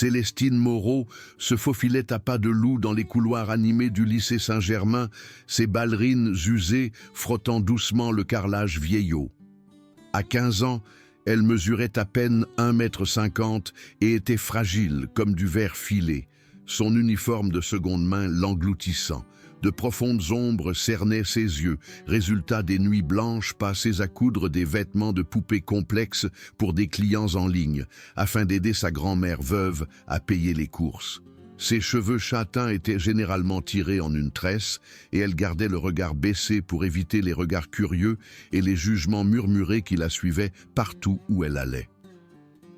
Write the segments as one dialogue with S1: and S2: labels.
S1: Célestine Moreau se faufilait à pas de loup dans les couloirs animés du lycée Saint-Germain, ses ballerines usées frottant doucement le carrelage vieillot. À 15 ans, elle mesurait à peine 1,50 m et était fragile comme du verre filé, son uniforme de seconde main l'engloutissant. De profondes ombres cernaient ses yeux, résultat des nuits blanches passées à coudre des vêtements de poupées complexes pour des clients en ligne, afin d'aider sa grand-mère veuve à payer les courses. Ses cheveux châtains étaient généralement tirés en une tresse et elle gardait le regard baissé pour éviter les regards curieux et les jugements murmurés qui la suivaient partout où elle allait.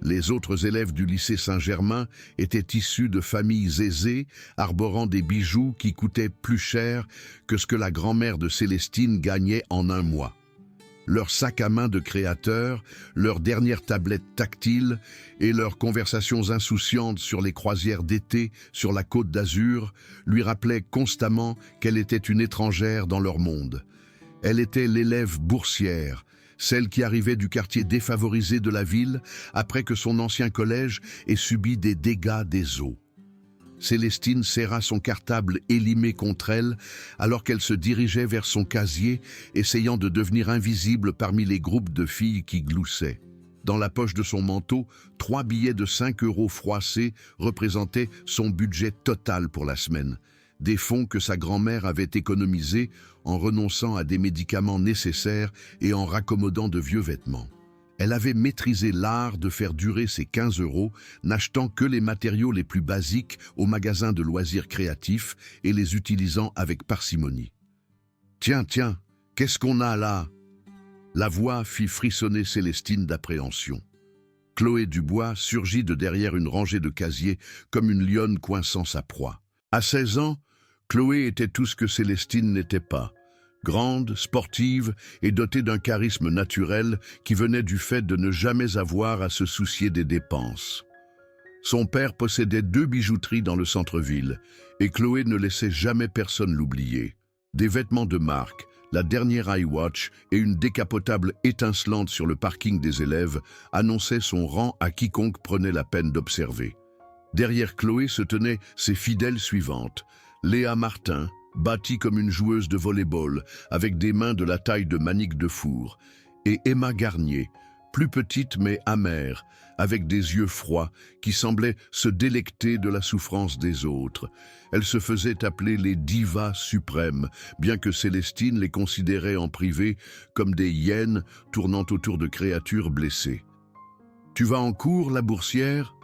S1: Les autres élèves du lycée Saint-Germain étaient issus de familles aisées, arborant des bijoux qui coûtaient plus cher que ce que la grand-mère de Célestine gagnait en un mois. Leurs sacs à main de créateurs, leurs dernières tablettes tactiles et leurs conversations insouciantes sur les croisières d'été sur la Côte d'Azur lui rappelaient constamment qu'elle était une étrangère dans leur monde. Elle était l'élève boursière, celle qui arrivait du quartier défavorisé de la ville après que son ancien collège ait subi des dégâts des eaux. Célestine serra son cartable élimé contre elle alors qu'elle se dirigeait vers son casier, essayant de devenir invisible parmi les groupes de filles qui gloussaient. Dans la poche de son manteau, 3 billets de 5 € froissés représentaient son budget total pour la semaine. Des fonds que sa grand-mère avait économisés en renonçant à des médicaments nécessaires et en raccommodant de vieux vêtements. Elle avait maîtrisé l'art de faire durer ses 15 €, n'achetant que les matériaux les plus basiques au magasin de loisirs créatifs et les utilisant avec parcimonie. « Tiens, qu'est-ce qu'on a là ?» La voix fit frissonner Célestine d'appréhension. Chloé Dubois surgit de derrière une rangée de casiers comme une lionne coinçant sa proie. À 16 ans, Chloé était tout ce que Célestine n'était pas. Grande, sportive et dotée d'un charisme naturel qui venait du fait de ne jamais avoir à se soucier des dépenses. Son père possédait 2 bijouteries dans le centre-ville et Chloé ne laissait jamais personne l'oublier. Des vêtements de marque, la dernière iWatch et une décapotable étincelante sur le parking des élèves annonçaient son rang à quiconque prenait la peine d'observer. Derrière Chloé se tenaient ses fidèles suivantes, Léa Martin, bâtie comme une joueuse de volley-ball, avec des mains de la taille de Manique de Four, et Emma Garnier, plus petite mais amère, avec des yeux froids qui semblaient se délecter de la souffrance des autres. Elle se faisait appeler les divas suprêmes, bien que Célestine les considérait en privé comme des hyènes tournant autour de créatures blessées. « Tu vas en cours, la boursière ?»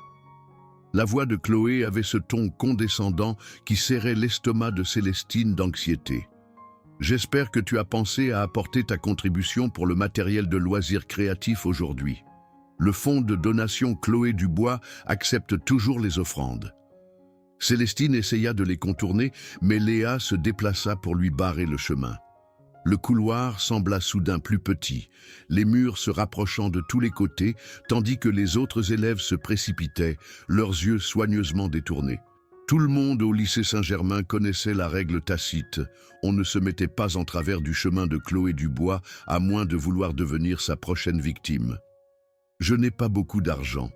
S1: La voix de Chloé avait ce ton condescendant qui serrait l'estomac de Célestine d'anxiété. « J'espère que tu as pensé à apporter ta contribution pour le matériel de loisirs créatifs aujourd'hui. Le fonds de donation Chloé Dubois accepte toujours les offrandes. » Célestine essaya de les contourner, mais Léa se déplaça pour lui barrer le chemin. Le couloir sembla soudain plus petit, les murs se rapprochant de tous les côtés, tandis que les autres élèves se précipitaient, leurs yeux soigneusement détournés. Tout le monde au lycée Saint-Germain connaissait la règle tacite. On ne se mettait pas en travers du chemin de Chloé Dubois, à moins de vouloir devenir sa prochaine victime. « Je n'ai pas beaucoup d'argent, »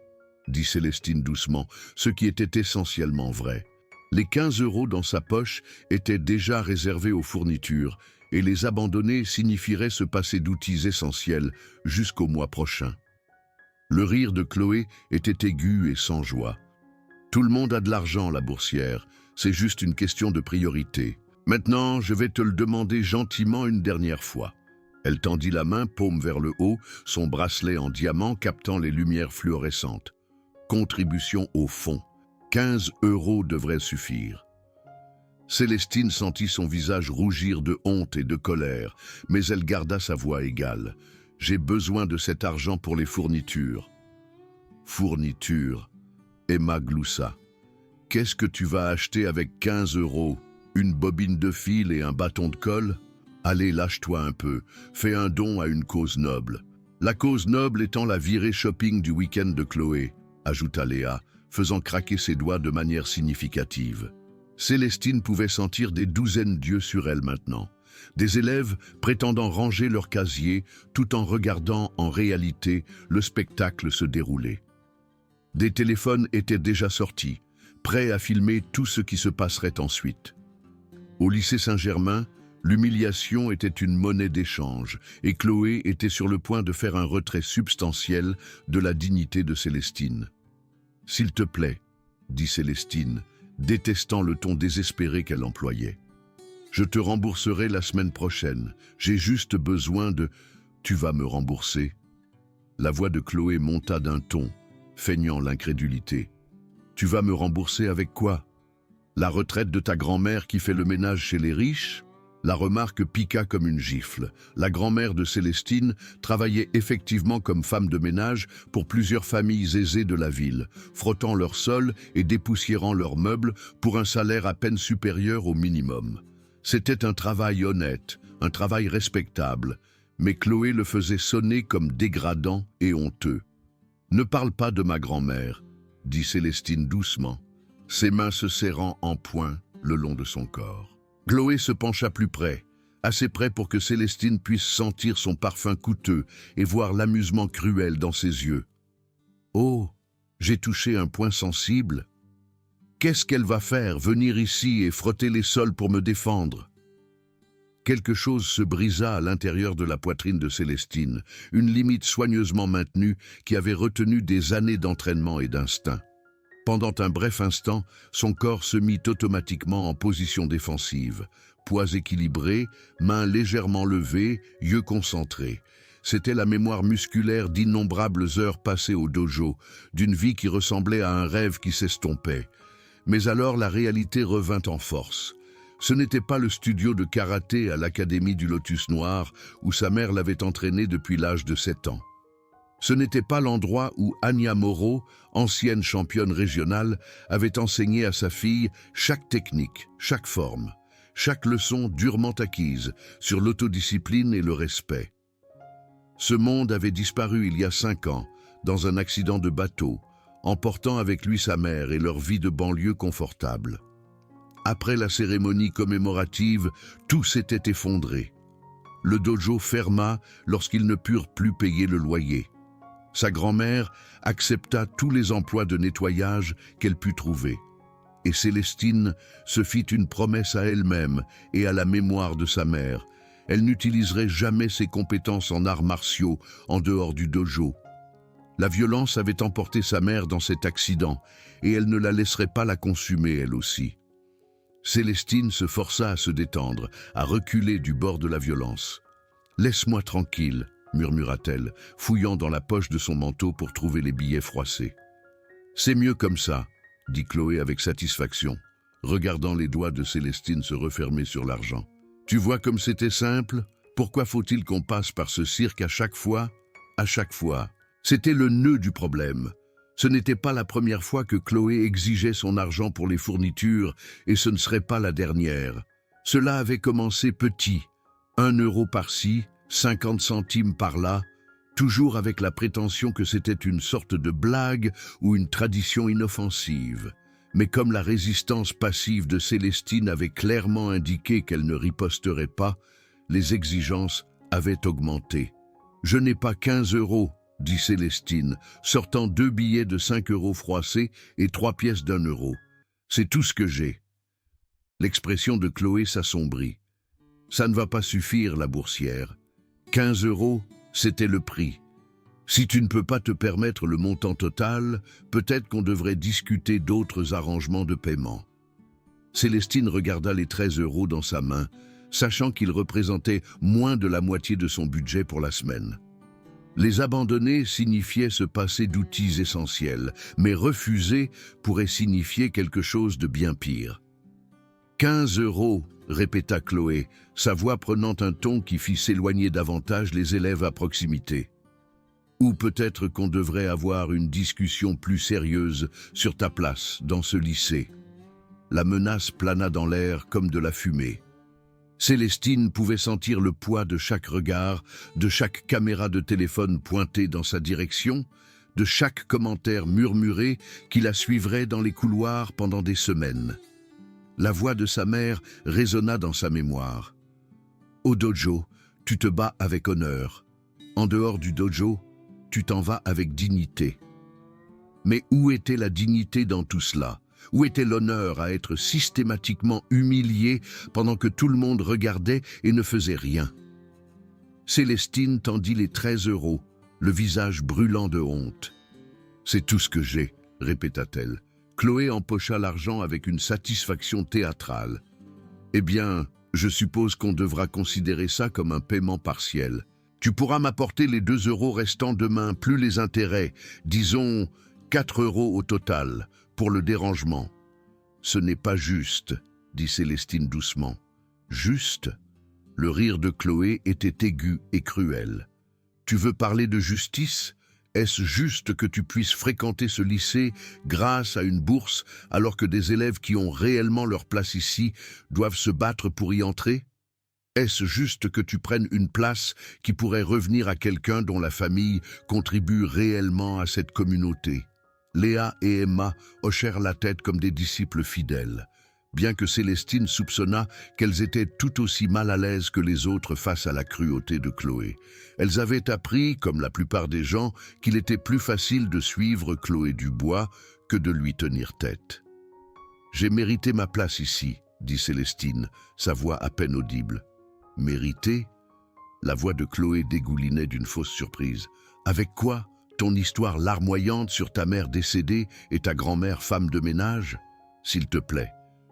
S1: dit Célestine doucement, ce qui était essentiellement vrai. Les 15 € dans sa poche étaient déjà réservés aux fournitures, et les abandonner signifierait se passer d'outils essentiels jusqu'au mois prochain. Le rire de Chloé était aigu et sans joie. « Tout le monde a de l'argent, la boursière, c'est juste une question de priorité. Maintenant, je vais te le demander gentiment une dernière fois. » Elle tendit la main, paume vers le haut, son bracelet en diamant captant les lumières fluorescentes. Contribution au fond. 15 € devraient suffire. Célestine sentit son visage rougir de honte et de colère, mais elle garda sa voix égale. « J'ai besoin de cet argent pour les fournitures. » « Fournitures » Emma gloussa. « Qu'est-ce que tu vas acheter avec 15 €? Une bobine de fil et un bâton de colle? Allez, lâche-toi un peu, fais un don à une cause noble. » La cause noble étant la virée shopping du week-end de Chloé, ajouta Léa, faisant craquer ses doigts de manière significative. Célestine pouvait sentir des douzaines d'yeux sur elle maintenant. Des élèves prétendant ranger leur casier tout en regardant en réalité le spectacle se dérouler. Des téléphones étaient déjà sortis, prêts à filmer tout ce qui se passerait ensuite. Au lycée Saint-Germain, l'humiliation était une monnaie d'échange et Chloé était sur le point de faire un retrait substantiel de la dignité de Célestine. « S'il te plaît », dit Célestine, détestant le ton désespéré qu'elle employait. « Je te rembourserai la semaine prochaine. J'ai juste besoin de... Tu vas me rembourser ?» La voix de Chloé monta d'un ton, feignant l'incrédulité. « Tu vas me rembourser avec quoi? La retraite de ta grand-mère qui fait le ménage chez les riches ?» La remarque piqua comme une gifle. La grand-mère de Célestine travaillait effectivement comme femme de ménage pour plusieurs familles aisées de la ville, frottant leur sol et dépoussiérant leurs meubles pour un salaire à peine supérieur au minimum. C'était un travail honnête, un travail respectable, mais Chloé le faisait sonner comme dégradant et honteux. « Ne parle pas de ma grand-mère », dit Célestine doucement, ses mains se serrant en poing le long de son corps. Chloé se pencha plus près, assez près pour que Célestine puisse sentir son parfum coûteux et voir l'amusement cruel dans ses yeux. « Oh, j'ai touché un point sensible. Qu'est-ce qu'elle va faire, venir ici et frotter les sols pour me défendre ?» Quelque chose se brisa à l'intérieur de la poitrine de Célestine, une limite soigneusement maintenue qui avait retenu des années d'entraînement et d'instinct. Pendant un bref instant, son corps se mit automatiquement en position défensive, poids équilibrés, mains légèrement levées, yeux concentrés. C'était la mémoire musculaire d'innombrables heures passées au dojo, d'une vie qui ressemblait à un rêve qui s'estompait. Mais alors la réalité revint en force. Ce n'était pas le studio de karaté à l'Académie du Lotus Noir où sa mère l'avait entraîné depuis l'âge de 7 ans. Ce n'était pas l'endroit où Anya Moreau, ancienne championne régionale, avait enseigné à sa fille chaque technique, chaque forme, chaque leçon durement acquise sur l'autodiscipline et le respect. Ce monde avait disparu il y a 5 ans, dans un accident de bateau, emportant avec lui sa mère et leur vie de banlieue confortable. Après la cérémonie commémorative, tout s'était effondré. Le dojo ferma lorsqu'ils ne purent plus payer le loyer. Sa grand-mère accepta tous les emplois de nettoyage qu'elle put trouver. Et Célestine se fit une promesse à elle-même et à la mémoire de sa mère. Elle n'utiliserait jamais ses compétences en arts martiaux en dehors du dojo. La violence avait emporté sa mère dans cet accident et elle ne la laisserait pas la consumer elle aussi. Célestine se força à se détendre, à reculer du bord de la violence. « Laisse-moi tranquille », murmura-t-elle, fouillant dans la poche de son manteau pour trouver les billets froissés. « C'est mieux comme ça », dit Chloé avec satisfaction, regardant les doigts de Célestine se refermer sur l'argent. « Tu vois comme c'était simple? Pourquoi faut-il qu'on passe par ce cirque à chaque fois? À chaque fois. C'était le nœud du problème. Ce n'était pas la première fois que Chloé exigeait son argent pour les fournitures, et ce ne serait pas la dernière. Cela avait commencé petit, 1 euro par-ci, 50 centimes par-là, toujours avec la prétention que c'était une sorte de blague ou une tradition inoffensive. Mais comme la résistance passive de Célestine avait clairement indiqué qu'elle ne riposterait pas, les exigences avaient augmenté. « Je n'ai pas 15 euros, dit Célestine, sortant 2 billets de 5 euros froissés et 3 pièces d'1 euro. C'est tout ce que j'ai. L'expression de Chloé s'assombrit. Ça ne va pas suffire, la boursière. 15 euros, c'était le prix. Si tu ne peux pas te permettre le montant total, peut-être qu'on devrait discuter d'autres arrangements de paiement. Célestine regarda les 13 euros dans sa main, sachant qu'ils représentaient moins de la moitié de son budget pour la semaine. Les abandonner signifiait se passer d'outils essentiels, mais refuser pourrait signifier quelque chose de bien pire. 15 euros, répéta Chloé, sa voix prenant un ton qui fit s'éloigner davantage les élèves à proximité. Ou peut-être qu'on devrait avoir une discussion plus sérieuse sur ta place dans ce lycée. La menace plana dans l'air comme de la fumée. Célestine pouvait sentir le poids de chaque regard, de chaque caméra de téléphone pointée dans sa direction, de chaque commentaire murmuré qui la suivrait dans les couloirs pendant des semaines. La voix de sa mère résonna dans sa mémoire. « Au dojo, tu te bats avec honneur. En dehors du dojo, tu t'en vas avec dignité. » Mais où était la dignité dans tout cela? Où était l'honneur à être systématiquement humilié pendant que tout le monde regardait et ne faisait rien? Célestine tendit les 13 €, le visage brûlant de honte. « C'est tout ce que j'ai », répéta-t-elle. Chloé empocha l'argent avec une satisfaction théâtrale. « Eh bien, je suppose qu'on devra considérer ça comme un paiement partiel. Tu pourras m'apporter les 2 € restants demain, plus les intérêts, disons 4 € au total, pour le dérangement. »« Ce n'est pas juste, » dit Célestine doucement. « Juste ?» Le rire de Chloé était aigu et cruel. « Tu veux parler de justice ? Est-ce juste que tu puisses fréquenter ce lycée grâce à une bourse alors que des élèves qui ont réellement leur place ici doivent se battre pour y entrer ? Est-ce juste que tu prennes une place qui pourrait revenir à quelqu'un dont la famille contribue réellement à cette communauté ?» Léa et Emma hochèrent la tête comme des disciples fidèles, bien que Célestine soupçonna qu'elles étaient tout aussi mal à l'aise que les autres face à la cruauté de Chloé. Elles avaient appris, comme la plupart des gens, qu'il était plus facile de suivre Chloé Dubois que de lui tenir tête. « J'ai mérité ma place ici, » dit Célestine, sa voix à peine audible. « Mérité ?» La voix de Chloé dégoulinait d'une fausse surprise. « Avec quoi ? Ton histoire larmoyante sur ta mère décédée et ta grand-mère femme de ménage ? S'il te plaît.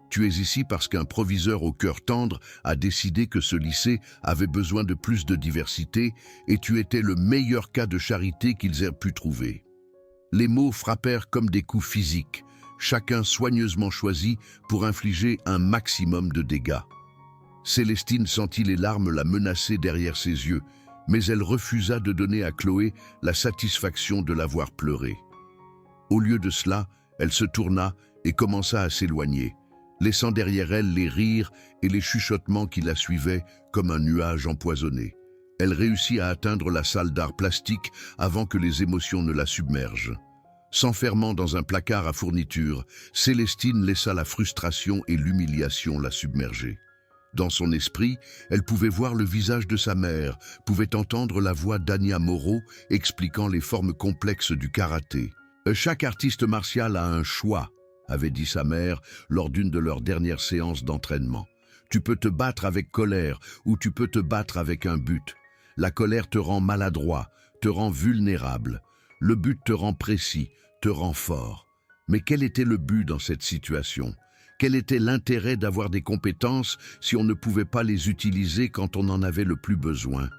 S1: Tu es ici parce qu'un proviseur au cœur tendre a décidé que ce lycée avait besoin de plus de diversité et tu étais le meilleur cas de charité qu'ils aient pu trouver. » Les mots frappèrent comme des coups physiques, chacun soigneusement choisi pour infliger un maximum de dégâts. Célestine sentit les larmes la menacer derrière ses yeux, mais elle refusa de donner à Chloé la satisfaction de la voir pleurer. Au lieu de cela, elle se tourna et commença à s'éloigner, laissant derrière elle les rires et les chuchotements qui la suivaient comme un nuage empoisonné. Elle réussit à atteindre la salle d'art plastique avant que les émotions ne la submergent. S'enfermant dans un placard à fournitures, Célestine laissa la frustration et l'humiliation la submerger. Dans son esprit, elle pouvait voir le visage de sa mère, pouvait entendre la voix d'Anya Moreau expliquant les formes complexes du karaté. « Chaque artiste martial a un choix », avait dit sa mère lors d'une de leurs dernières séances d'entraînement. « Tu peux te battre avec colère ou tu peux te battre avec un but. La colère te rend maladroit, te rend vulnérable. Le but te rend précis, te rend fort. Mais quel était le but dans cette situation ? Quel était l'intérêt d'avoir des compétences si on ne pouvait pas les utiliser quand on en avait le plus besoin ?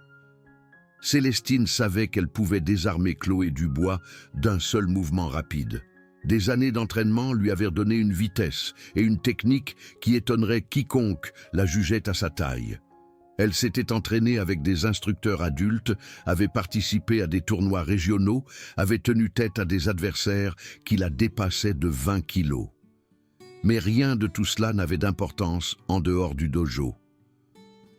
S1: Célestine savait qu'elle pouvait désarmer Chloé Dubois d'un seul mouvement rapide. Des années d'entraînement lui avaient donné une vitesse et une technique qui étonnerait quiconque la jugeait à sa taille. Elle s'était entraînée avec des instructeurs adultes, avait participé à des tournois régionaux, avait tenu tête à des adversaires qui la dépassaient de 20 kilos. Mais rien de tout cela n'avait d'importance en dehors du dojo.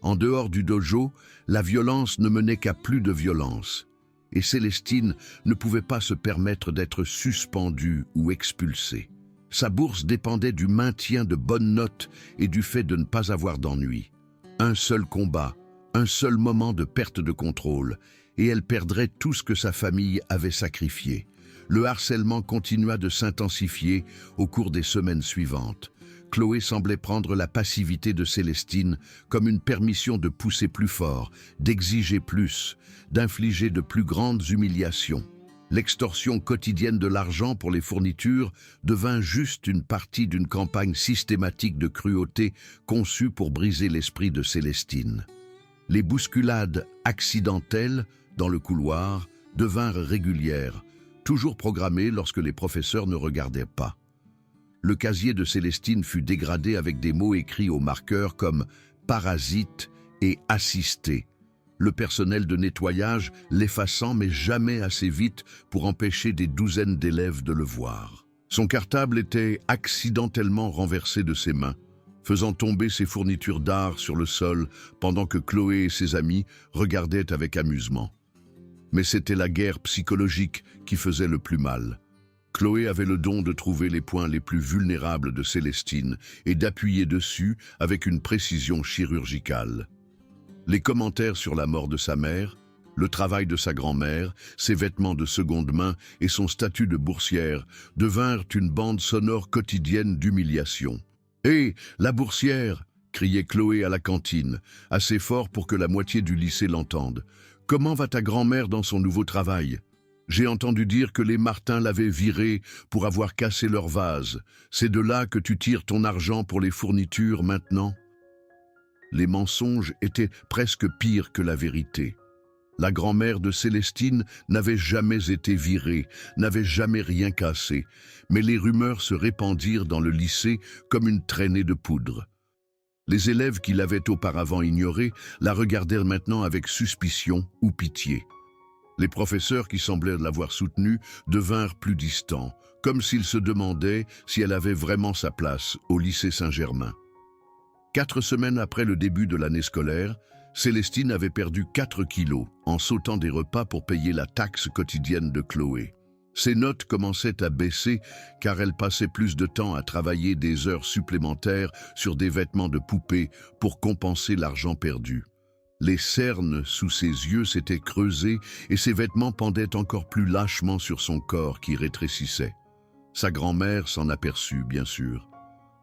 S1: En dehors du dojo, la violence ne menait qu'à plus de violence, et Célestine ne pouvait pas se permettre d'être suspendue ou expulsée. Sa bourse dépendait du maintien de bonnes notes et du fait de ne pas avoir d'ennui. Un seul combat, un seul moment de perte de contrôle, et elle perdrait tout ce que sa famille avait sacrifié. Le harcèlement continua de s'intensifier au cours des semaines suivantes. Chloé semblait prendre la passivité de Célestine comme une permission de pousser plus fort, d'exiger plus, d'infliger de plus grandes humiliations. L'extorsion quotidienne de l'argent pour les fournitures devint juste une partie d'une campagne systématique de cruauté conçue pour briser l'esprit de Célestine. Les bousculades accidentelles dans le couloir devinrent régulières, toujours programmées lorsque les professeurs ne regardaient pas. Le casier de Célestine fut dégradé avec des mots écrits au marqueur comme « parasite » et « assisté ». Le personnel de nettoyage l'effaçant mais jamais assez vite pour empêcher des douzaines d'élèves de le voir. Son cartable était accidentellement renversé de ses mains, faisant tomber ses fournitures d'art sur le sol pendant que Chloé et ses amis regardaient avec amusement. Mais c'était la guerre psychologique qui faisait le plus mal. Chloé avait le don de trouver les points les plus vulnérables de Célestine et d'appuyer dessus avec une précision chirurgicale. Les commentaires sur la mort de sa mère, Le travail de sa grand-mère, ses vêtements de seconde main et son statut de boursière devinrent une bande sonore quotidienne d'humiliation. « Hé, la boursière !» criait Chloé à la cantine, assez fort pour que la moitié du lycée l'entende. « Comment va ta grand-mère dans son nouveau travail ? J'ai entendu dire que les Martin l'avaient virée pour avoir cassé leur vase. C'est de là que tu tires ton argent pour les fournitures maintenant ?» Les mensonges étaient presque pires que la vérité. La grand-mère de Célestine n'avait jamais été virée, n'avait jamais rien cassé, mais les rumeurs se répandirent dans le lycée comme une traînée de poudre. Les élèves qui l'avaient auparavant ignorée la regardèrent maintenant avec suspicion ou pitié. Les professeurs qui semblaient l'avoir soutenue devinrent plus distants, comme s'ils se demandaient si elle avait vraiment sa place au lycée Saint-Germain. 4 semaines après le début de l'année scolaire, Célestine avait perdu 4 kilos en sautant des repas pour payer la taxe quotidienne de Chloé. Ses notes commençaient à baisser car elle passait plus de temps à travailler des heures supplémentaires sur des vêtements de poupée pour compenser l'argent perdu. Les cernes sous ses yeux s'étaient creusées et ses vêtements pendaient encore plus lâchement sur son corps qui rétrécissait. Sa grand-mère s'en aperçut, bien sûr.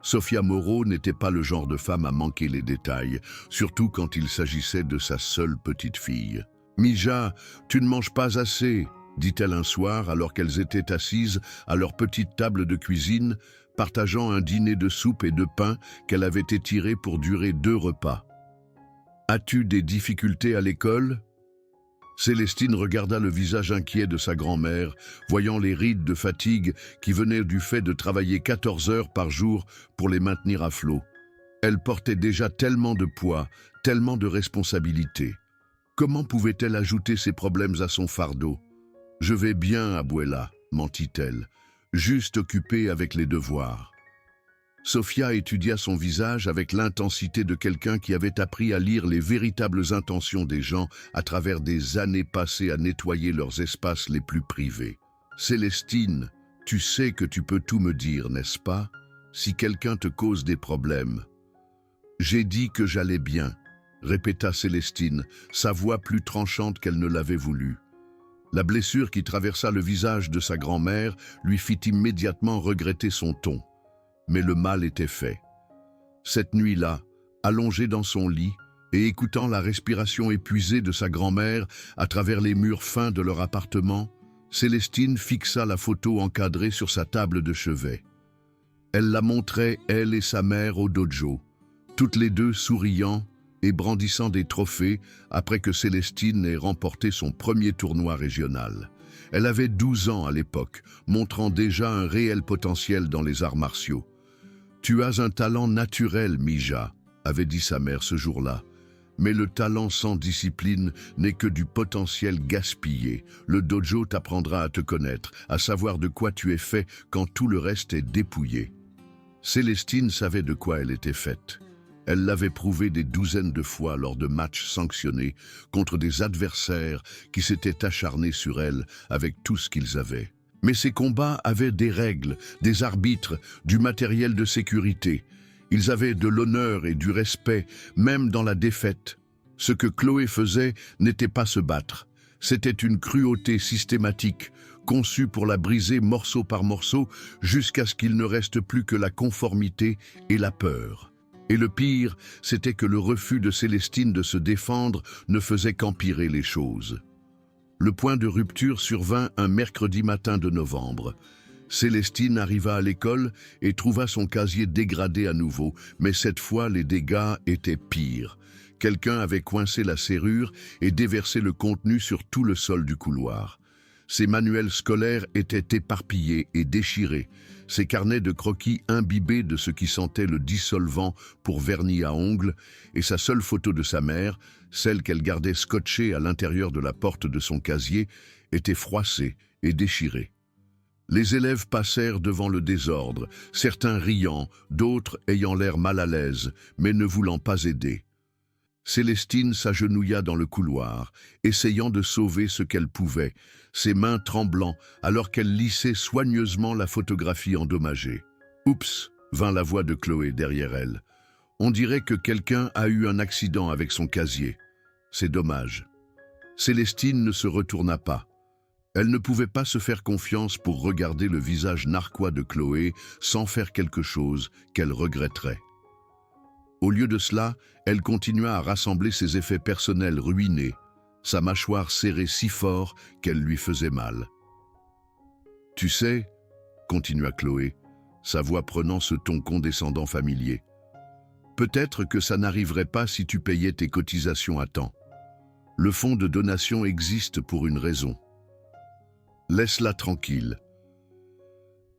S1: Sophia Moreau n'était pas le genre de femme à manquer les détails, surtout quand il s'agissait de sa seule petite fille. « Mija, tu ne manges pas assez », dit-elle un soir alors qu'elles étaient assises à leur petite table de cuisine, partageant un dîner de soupe et de pain qu'elle avait étiré pour durer 2 repas. « As-tu des difficultés à l'école ?» Célestine regarda le visage inquiet de sa grand-mère, voyant les rides de fatigue qui venaient du fait de travailler 14 heures par jour pour les maintenir à flot. Elle portait déjà tellement de poids, tellement de responsabilités. Comment pouvait-elle ajouter ces problèmes à son fardeau ? « Je vais bien, Abuela », mentit-elle, juste occupée avec les devoirs. Sophia étudia son visage avec l'intensité de quelqu'un qui avait appris à lire les véritables intentions des gens à travers des années passées à nettoyer leurs espaces les plus privés. « Célestine, tu sais que tu peux tout me dire, n'est-ce pas, si quelqu'un te cause des problèmes ?»« J'ai dit que j'allais bien », répéta Célestine, sa voix plus tranchante qu'elle ne l'avait voulu. La blessure qui traversa le visage de sa grand-mère lui fit immédiatement regretter son ton. Mais le mal était fait. Cette nuit-là, allongée dans son lit et écoutant la respiration épuisée de sa grand-mère à travers les murs fins de leur appartement, Célestine fixa la photo encadrée sur sa table de chevet. Elle la montrait, elle et sa mère, au dojo, toutes les deux souriant et brandissant des trophées après que Célestine ait remporté son premier tournoi régional. Elle avait 12 ans à l'époque, montrant déjà un réel potentiel dans les arts martiaux. « Tu as un talent naturel, Mija », avait dit sa mère ce jour-là. Mais le talent sans discipline n'est que du potentiel gaspillé. Le dojo t'apprendra à te connaître, à savoir de quoi tu es fait quand tout le reste est dépouillé. Célestine savait de quoi elle était faite. Elle l'avait prouvé des douzaines de fois lors de matchs sanctionnés contre des adversaires qui s'étaient acharnés sur elle avec tout ce qu'ils avaient. Mais ces combats avaient des règles, des arbitres, du matériel de sécurité. Ils avaient de l'honneur et du respect, même dans la défaite. Ce que Chloé faisait n'était pas se battre. C'était une cruauté systématique, conçue pour la briser morceau par morceau jusqu'à ce qu'il ne reste plus que la conformité et la peur. Et le pire, c'était que le refus de Célestine de se défendre ne faisait qu'empirer les choses. Le point de rupture survint un mercredi matin de novembre. Célestine arriva à l'école et trouva son casier dégradé à nouveau, mais cette fois les dégâts étaient pires. Quelqu'un avait coincé la serrure et déversé le contenu sur tout le sol du couloir. Ses manuels scolaires étaient éparpillés et déchirés, ses carnets de croquis imbibés de ce qui sentait le dissolvant pour vernis à ongles, et sa seule photo de sa mère, celle qu'elle gardait scotchée à l'intérieur de la porte de son casier, était froissée et déchirée. Les élèves passèrent devant le désordre, certains riant, d'autres ayant l'air mal à l'aise, mais ne voulant pas aider. Célestine s'agenouilla dans le couloir, essayant de sauver ce qu'elle pouvait, ses mains tremblant alors qu'elle lissait soigneusement la photographie endommagée. « Oups !» vint la voix de Chloé derrière elle. « On dirait que quelqu'un a eu un accident avec son casier. C'est dommage. » Célestine ne se retourna pas. Elle ne pouvait pas se faire confiance pour regarder le visage narquois de Chloé sans faire quelque chose qu'elle regretterait. Au lieu de cela, elle continua à rassembler ses effets personnels ruinés, sa mâchoire serrée si fort qu'elle lui faisait mal. « Tu sais, » continua Chloé, sa voix prenant ce ton condescendant familier, « peut-être que ça n'arriverait pas si tu payais tes cotisations à temps. Le fonds de donation existe pour une raison. Laisse-la tranquille. »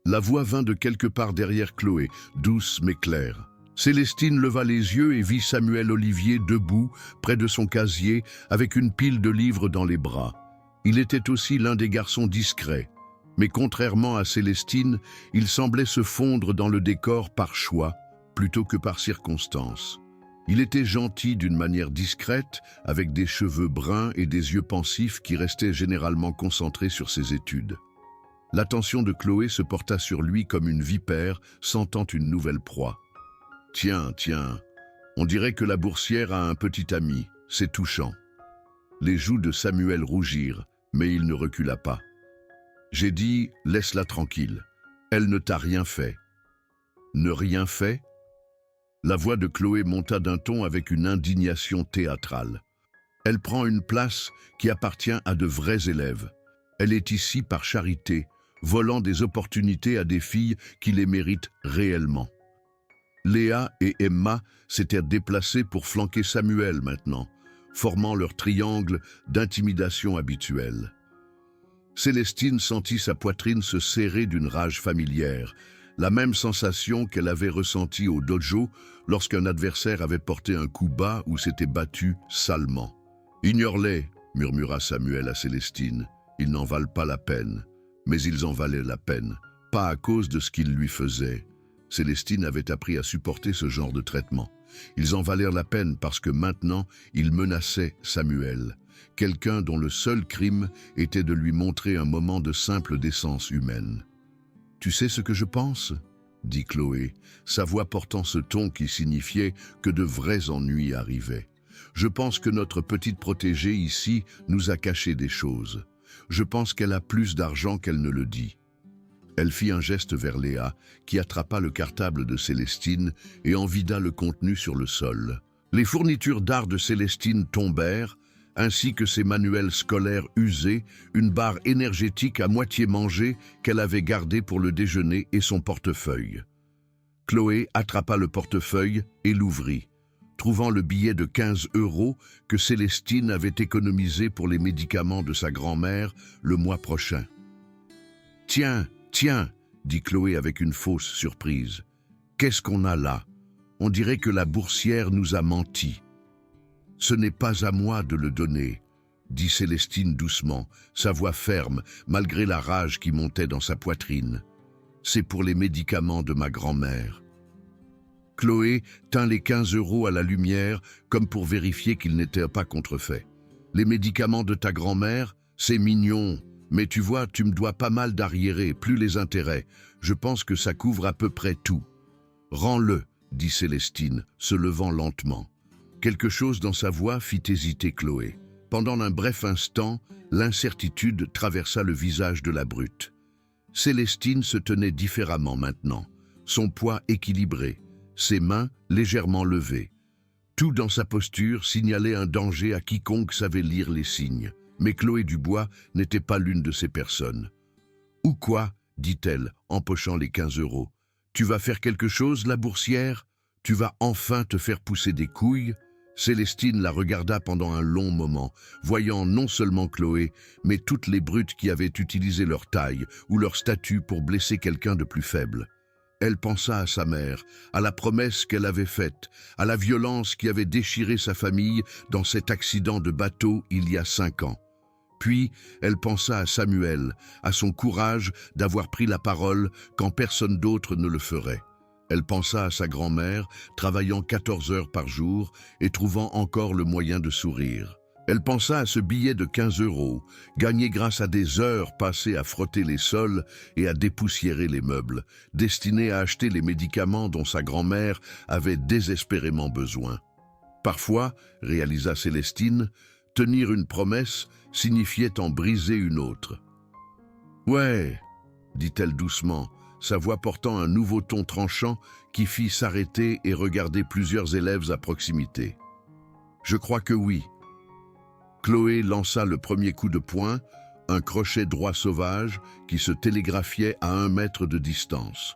S1: La voix vint de quelque part derrière Chloé, douce mais claire. Célestine leva les yeux et vit Samuel Olivier debout, près de son casier, avec une pile de livres dans les bras. Il était aussi l'un des garçons discrets, mais contrairement à Célestine, il semblait se fondre dans le décor par choix, plutôt que par circonstance. Il était gentil d'une manière discrète, avec des cheveux bruns et des yeux pensifs qui restaient généralement concentrés sur ses études. L'attention de Chloé se porta sur lui comme une vipère sentant une nouvelle proie. « Tiens, on dirait que la boursière a un petit ami, c'est touchant. » Les joues de Samuel rougirent, mais il ne recula pas. « J'ai dit, laisse-la tranquille. Elle ne t'a rien fait. »« Ne rien fait ?» La voix de Chloé monta d'un ton avec une indignation théâtrale. « Elle prend une place qui appartient à de vrais élèves. Elle est ici par charité, volant des opportunités à des filles qui les méritent réellement. » Léa et Emma s'étaient déplacées pour flanquer Samuel maintenant, formant leur triangle d'intimidation habituel. Célestine sentit sa poitrine se serrer d'une rage familière, la même sensation qu'elle avait ressentie au dojo lorsqu'un adversaire avait porté un coup bas ou s'était battu salement. « Ignore-les, » murmura Samuel à Célestine. « Ils n'en valent pas la peine. » Mais ils en valaient la peine, pas à cause de ce qu'ils lui faisaient. Célestine avait appris à supporter ce genre de traitement. Ils en valèrent la peine parce que maintenant, ils menaçaient Samuel, quelqu'un dont le seul crime était de lui montrer un moment de simple décence humaine. « Tu sais ce que je pense ?» dit Chloé, sa voix portant ce ton qui signifiait que de vrais ennuis arrivaient. « Je pense que notre petite protégée ici nous a caché des choses. Je pense qu'elle a plus d'argent qu'elle ne le dit. » Elle fit un geste vers Léa, qui attrapa le cartable de Célestine et en vida le contenu sur le sol. Les fournitures d'art de Célestine tombèrent, ainsi que ses manuels scolaires usés, une barre énergétique à moitié mangée qu'elle avait gardée pour le déjeuner et son portefeuille. Chloé attrapa le portefeuille et l'ouvrit, trouvant le billet de 15 € que Célestine avait économisé pour les médicaments de sa grand-mère le mois prochain. « Tiens, dit Chloé avec une fausse surprise. « Qu'est-ce qu'on a là? On dirait que la boursière nous a menti. »« Ce n'est pas à moi de le donner, » dit Célestine doucement, sa voix ferme, malgré la rage qui montait dans sa poitrine. « C'est pour les médicaments de ma grand-mère. » Chloé tint les 15 € à la lumière, comme pour vérifier qu'ils n'étaient pas contrefaits. « Les médicaments de ta grand-mère, c'est mignon. Mais tu vois, tu me dois pas mal d'arriérés, plus les intérêts. Je pense que ça couvre à peu près tout. »« Rends-le, » dit Célestine, se levant lentement. Quelque chose dans sa voix fit hésiter Chloé. Pendant un bref instant, l'incertitude traversa le visage de la brute. Célestine se tenait différemment maintenant, son poids équilibré, ses mains légèrement levées. Tout dans sa posture signalait un danger à quiconque savait lire les signes. Mais Chloé Dubois n'était pas l'une de ces personnes. « Ou quoi ?» dit-elle, empochant les 15 €. « Tu vas faire quelque chose, la boursière? Tu vas enfin te faire pousser des couilles ?» Célestine la regarda pendant un long moment, voyant non seulement Chloé, mais toutes les brutes qui avaient utilisé leur taille ou leur statut pour blesser quelqu'un de plus faible. Elle pensa à sa mère, à la promesse qu'elle avait faite, à la violence qui avait déchiré sa famille dans cet accident de bateau il y a 5 ans. Puis, elle pensa à Samuel, à son courage d'avoir pris la parole quand personne d'autre ne le ferait. Elle pensa à sa grand-mère, travaillant 14 heures par jour et trouvant encore le moyen de sourire. Elle pensa à ce billet de 15 €, gagné grâce à des heures passées à frotter les sols et à dépoussiérer les meubles, destiné à acheter les médicaments dont sa grand-mère avait désespérément besoin. Parfois, réalisa Célestine, Tenir une promesse signifiait en briser une autre. « Ouais », dit-elle doucement, sa voix portant un nouveau ton tranchant qui fit s'arrêter et regarder plusieurs élèves à proximité. « Je crois que oui. » Chloé lança le premier coup de poing, un crochet droit sauvage qui se télégraphiait à 1 mètre de distance.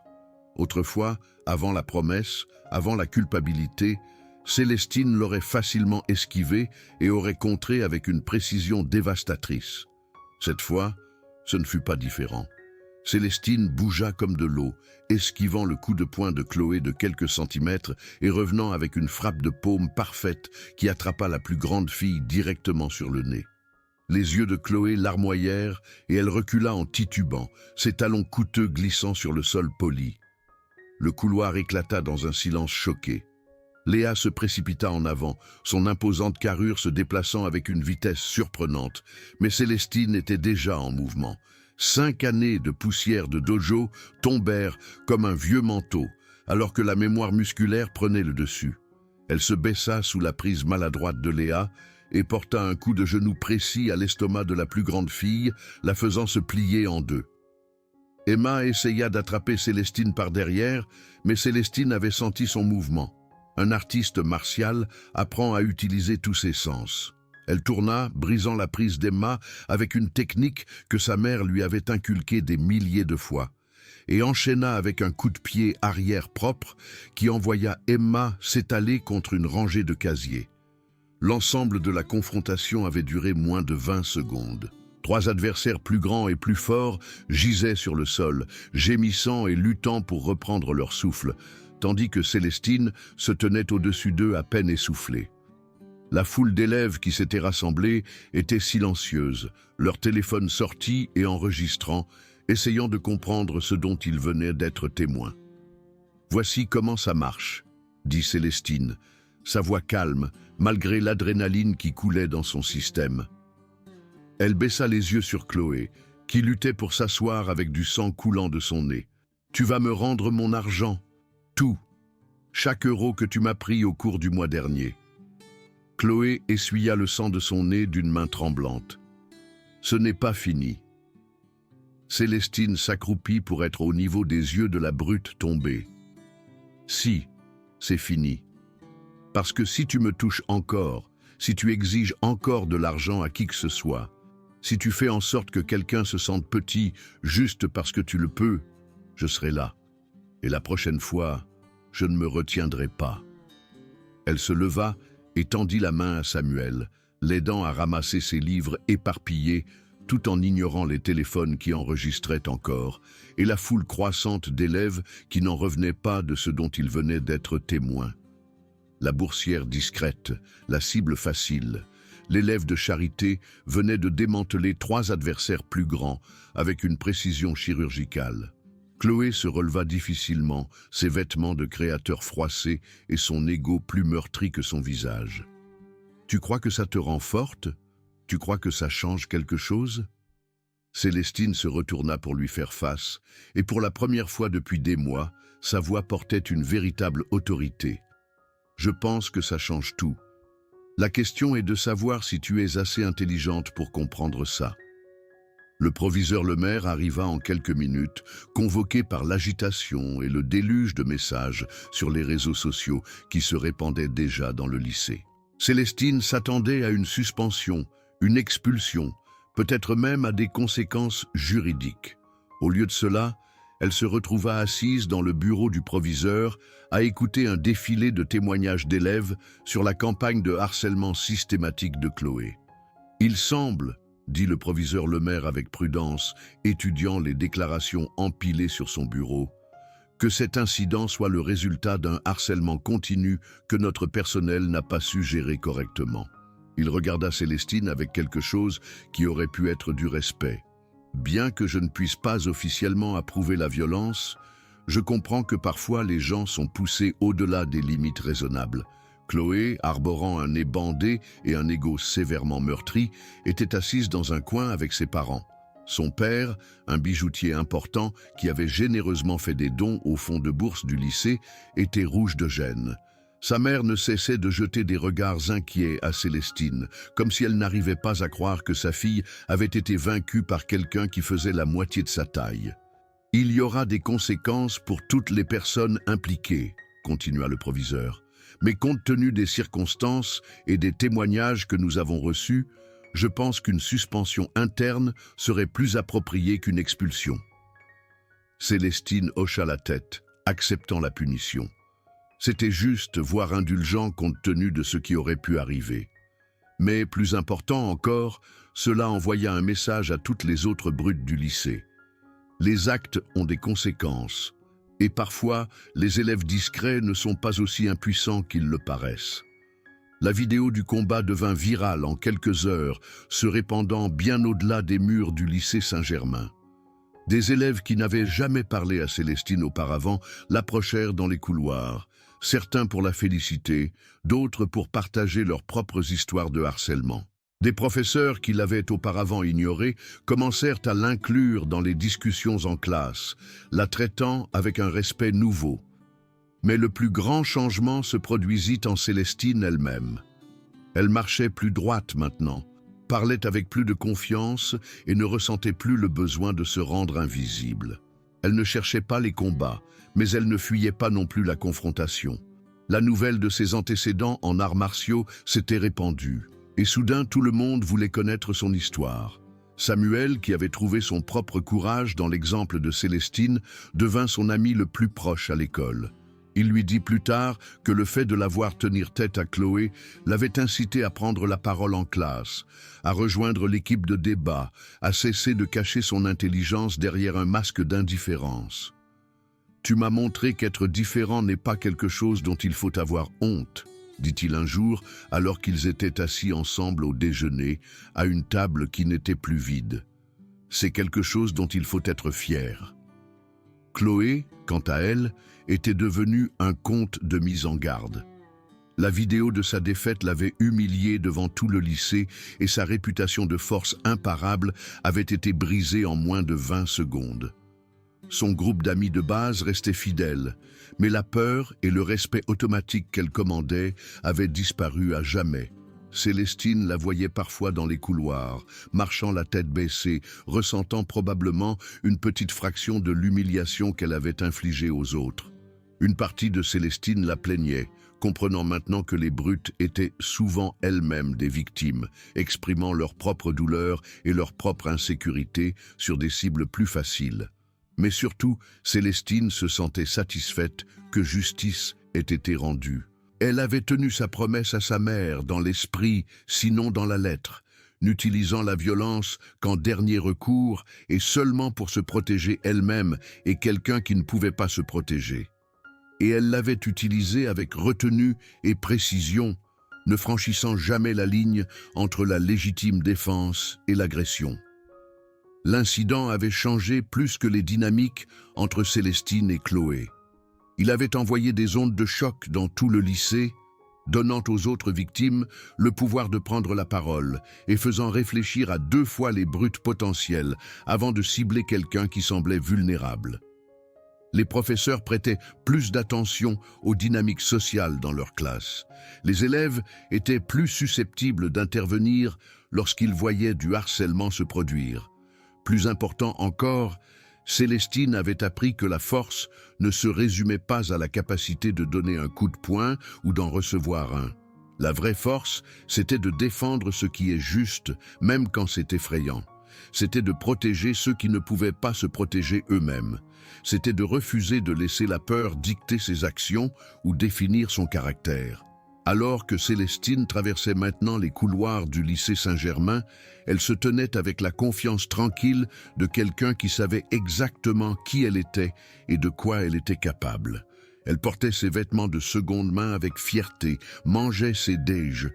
S1: Autrefois, avant la promesse, avant la culpabilité, Célestine l'aurait facilement esquivé et aurait contré avec une précision dévastatrice. Cette fois, ce ne fut pas différent. Célestine bougea comme de l'eau, esquivant le coup de poing de Chloé de quelques centimètres et revenant avec une frappe de paume parfaite qui attrapa la plus grande fille directement sur le nez. Les yeux de Chloé larmoyèrent et elle recula en titubant, ses talons coûteux glissant sur le sol poli. Le couloir éclata dans un silence choqué. Léa se précipita en avant, son imposante carrure se déplaçant avec une vitesse surprenante, mais Célestine était déjà en mouvement. 5 années de poussière de dojo tombèrent comme un vieux manteau, alors que la mémoire musculaire prenait le dessus. Elle se baissa sous la prise maladroite de Léa et porta un coup de genou précis à l'estomac de la plus grande fille, la faisant se plier en 2. Emma essaya d'attraper Célestine par derrière, mais Célestine avait senti son mouvement. Un artiste martial apprend à utiliser tous ses sens. Elle tourna, brisant la prise d'Emma avec une technique que sa mère lui avait inculquée des milliers de fois, et enchaîna avec un coup de pied arrière propre qui envoya Emma s'étaler contre une rangée de casiers. L'ensemble de la confrontation avait duré moins de 20 secondes. 3 adversaires plus grands et plus forts gisaient sur le sol, gémissant et luttant pour reprendre leur souffle, tandis que Célestine se tenait au-dessus d'eux à peine essoufflée. La foule d'élèves qui s'étaient rassemblés était silencieuse, leur téléphone sorti et enregistrant, essayant de comprendre ce dont ils venaient d'être témoins. « Voici comment ça marche », dit Célestine, sa voix calme, malgré l'adrénaline qui coulait dans son système. Elle baissa les yeux sur Chloé, qui luttait pour s'asseoir avec du sang coulant de son nez. « Tu vas me rendre mon argent, tout, chaque euro que tu m'as pris au cours du mois dernier. » Chloé essuya le sang de son nez d'une main tremblante. « Ce n'est pas fini. » Célestine s'accroupit pour être au niveau des yeux de la brute tombée. « Si, c'est fini. Parce que si tu me touches encore, si tu exiges encore de l'argent à qui que ce soit, si tu fais en sorte que quelqu'un se sente petit juste parce que tu le peux, je serai là. Et la prochaine fois, je ne me retiendrai pas. » Elle se leva et tendit la main à Samuel, l'aidant à ramasser ses livres éparpillés, tout en ignorant les téléphones qui enregistraient encore, et la foule croissante d'élèves qui n'en revenaient pas de ce dont ils venaient d'être témoins. La boursière discrète, la cible facile, l'élève de charité venait de démanteler 3 adversaires plus grands, avec une précision chirurgicale. Chloé se releva difficilement, ses vêtements de créateur froissés et son ego plus meurtri que son visage. « Tu crois que ça te rend forte ? Tu crois que ça change quelque chose ?» Célestine se retourna pour lui faire face, et pour la première fois depuis des mois, sa voix portait une véritable autorité. « Je pense que ça change tout. La question est de savoir si tu es assez intelligente pour comprendre ça. » Le proviseur Lemaire arriva en quelques minutes, convoqué par l'agitation et le déluge de messages sur les réseaux sociaux qui se répandaient déjà dans le lycée. Célestine s'attendait à une suspension, une expulsion, peut-être même à des conséquences juridiques. Au lieu de cela, elle se retrouva assise dans le bureau du proviseur à écouter un défilé de témoignages d'élèves sur la campagne de harcèlement systématique de Chloé. « Il semble, » dit le proviseur Lemaire avec prudence, étudiant les déclarations empilées sur son bureau, « que cet incident soit le résultat d'un harcèlement continu que notre personnel n'a pas su gérer correctement. » Il regarda Célestine avec quelque chose qui aurait pu être du respect. « Bien que je ne puisse pas officiellement approuver la violence, je comprends que parfois les gens sont poussés au-delà des limites raisonnables. » Chloé, arborant un nez bandé et un ego sévèrement meurtri, était assise dans un coin avec ses parents. Son père, un bijoutier important qui avait généreusement fait des dons au fonds de bourse du lycée, était rouge de gêne. Sa mère ne cessait de jeter des regards inquiets à Célestine, comme si elle n'arrivait pas à croire que sa fille avait été vaincue par quelqu'un qui faisait la moitié de sa taille. « Il y aura des conséquences pour toutes les personnes impliquées », continua le proviseur. « Mais compte tenu des circonstances et des témoignages que nous avons reçus, je pense qu'une suspension interne serait plus appropriée qu'une expulsion. » Célestine hocha la tête, acceptant la punition. C'était juste, voire indulgent compte tenu de ce qui aurait pu arriver. Mais plus important encore, cela envoya un message à toutes les autres brutes du lycée. Les actes ont des conséquences, et parfois, les élèves discrets ne sont pas aussi impuissants qu'ils le paraissent. La vidéo du combat devint virale en quelques heures, se répandant bien au-delà des murs du lycée Saint-Germain. Des élèves qui n'avaient jamais parlé à Célestine auparavant l'approchèrent dans les couloirs, certains pour la féliciter, d'autres pour partager leurs propres histoires de harcèlement. Des professeurs qui l'avaient auparavant ignorée commencèrent à l'inclure dans les discussions en classe, la traitant avec un respect nouveau. Mais le plus grand changement se produisit en Célestine elle-même. Elle marchait plus droite maintenant, parlait avec plus de confiance et ne ressentait plus le besoin de se rendre invisible. Elle ne cherchait pas les combats, mais elle ne fuyait pas non plus la confrontation. La nouvelle de ses antécédents en arts martiaux s'était répandue, et soudain tout le monde voulait connaître son histoire. Samuel, qui avait trouvé son propre courage dans l'exemple de Célestine, devint son ami le plus proche à l'école. Il lui dit plus tard que le fait de la voir tenir tête à Chloé l'avait incité à prendre la parole en classe, à rejoindre l'équipe de débat, à cesser de cacher son intelligence derrière un masque d'indifférence. « Tu m'as montré qu'être différent n'est pas quelque chose dont il faut avoir honte », dit-il un jour alors qu'ils étaient assis ensemble au déjeuner, à une table qui n'était plus vide. « C'est quelque chose dont il faut être fier. » Chloé, quant à elle, était devenue un conte de mise en garde. La vidéo de sa défaite l'avait humiliée devant tout le lycée et sa réputation de force imparable avait été brisée en moins de 20 secondes. Son groupe d'amis de base restait fidèle, mais la peur et le respect automatique qu'elle commandait avaient disparu à jamais. Célestine la voyait parfois dans les couloirs, marchant la tête baissée, ressentant probablement une petite fraction de l'humiliation qu'elle avait infligée aux autres. Une partie de Célestine la plaignait, comprenant maintenant que les brutes étaient souvent elles-mêmes des victimes, exprimant leur propre douleur et leur propre insécurité sur des cibles plus faciles. Mais surtout, Célestine se sentait satisfaite que justice ait été rendue. Elle avait tenu sa promesse à sa mère dans l'esprit, sinon dans la lettre, n'utilisant la violence qu'en dernier recours et seulement pour se protéger elle-même et quelqu'un qui ne pouvait pas se protéger. Et elle l'avait utilisée avec retenue et précision, ne franchissant jamais la ligne entre la légitime défense et l'agression. L'incident avait changé plus que les dynamiques entre Célestine et Chloé. Il avait envoyé des ondes de choc dans tout le lycée, donnant aux autres victimes le pouvoir de prendre la parole et faisant réfléchir à 2 fois les brutes potentielles avant de cibler quelqu'un qui semblait vulnérable. Les professeurs prêtaient plus d'attention aux dynamiques sociales dans leur classe. Les élèves étaient plus susceptibles d'intervenir lorsqu'ils voyaient du harcèlement se produire. Plus important encore, Célestine avait appris que la force ne se résumait pas à la capacité de donner un coup de poing ou d'en recevoir un. La vraie force, c'était de défendre ce qui est juste, même quand c'est effrayant. C'était de protéger ceux qui ne pouvaient pas se protéger eux-mêmes. C'était de refuser de laisser la peur dicter ses actions ou définir son caractère. Alors que Célestine traversait maintenant les couloirs du lycée Saint-Germain, elle se tenait avec la confiance tranquille de quelqu'un qui savait exactement qui elle était et de quoi elle était capable. Elle portait ses vêtements de seconde main avec fierté, mangeait ses déj,